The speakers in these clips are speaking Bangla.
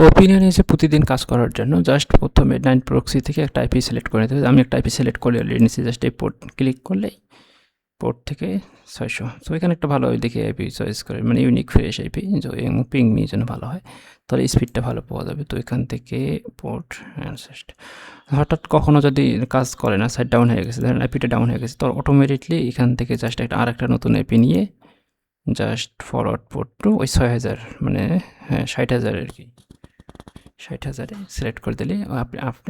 ওপিনিয়নে যে প্রতিদিন কাজ করার জন্য জাস্ট প্রথমে নাইন প্রক্সি থেকে একটা আইপি সিলেক্ট করে নিতে হবে। আমি একটা আইপি সিলেক্ট করে অলরেডি নিচ্ছি, জাস্ট এই পোর্ট ক্লিক করলেই পোর্ট থেকে 600। তো এখানে একটা ভালো দেখে আইপি চয়েস করে, মানে ইউনিক ফ্রেশ আইপি পিং নিয়ে জন্য ভালো হয়, তাহলে স্পিডটা ভালো পাওয়া যাবে। তো এখান থেকে পোর্ট জাস্ট হঠাৎ কখনো যদি কাজ করে না, সাইড ডাউন হয়ে গেছে, ধরেন আইপিটা ডাউন হয়ে গেছে, তো অটোমেটিকলি এখান থেকে জাস্ট আর একটা নতুন আইপি নিয়ে জাস্ট ফরওয়ার্ড পোর্ট টু ওই 6000, মানে হ্যাঁ 60,000 আর কি, 60,000-এ সিলেক্ট করে দিলে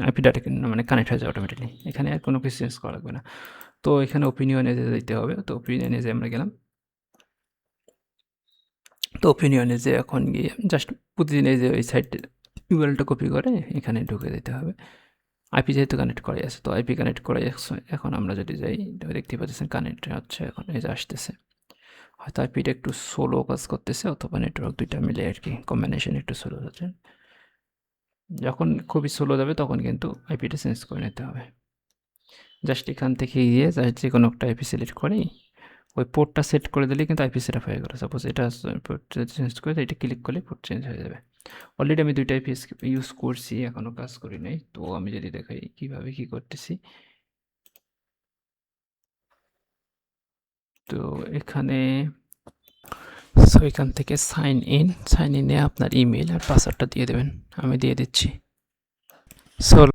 আইপি ডাটা মানে কানেক্ট হয়ে যায় অটোমেটিকলি। এখানে আর কোনো কিছু চেঞ্জ করা লাগবে না। তো এখানে ওপিনিয়নে দিতে হবে। তো ওপিনিয়নে যে আমরা গেলাম, তো ওপিনিয়নে যে এখন গিয়ে জাস্ট প্রতিদিন এই যে ওই সাইটে ইউআরএলটা কপি করে এখানে ঢুকে দিতে হবে। আইপি যেহেতু কানেক্ট করাই আছে, তো আইপি কানেক্ট করাই এখন আমরা যদি যাই দেখতে পাচ্ছেন কানেক্ট হচ্ছে, এখন এই যে আসতেছে। হয়তো আইপিটা একটু স্লো কাজ করতেছে, অথবা নেটওয়ার্ক দুইটা মিলে আর কি কম্বিনেশন একটু স্লো হচ্ছে। যখন খুবই স্লো যাবে তখন কিন্তু আইপিটা চেঞ্জ করে নিতে হবে। জাস্ট এখান থেকে গিয়ে জাস্ট যে কোনো একটা আইপি সিলেক্ট করেই ওই পোর্টটা সেট করে দিলে কিন্তু আইপি সেট আপ হয়ে গেল। সাপোজ এটা পোর্ট চেঞ্জ করে এটা ক্লিক করলে পোর্ট চেঞ্জ হয়ে যাবে। অলরেডি আমি দুইটা আইপি ইউজ করছি, এখনও কাজ করি নাই। তো আমি যদি দেখাই কীভাবে কী করতেছি, তো এখানে সো এখান থেকে সাইন ইনে আপনার ইমেল আর পাসওয়ার্ডটা দিয়ে দেবেন। আমি দিয়ে দিচ্ছি। সো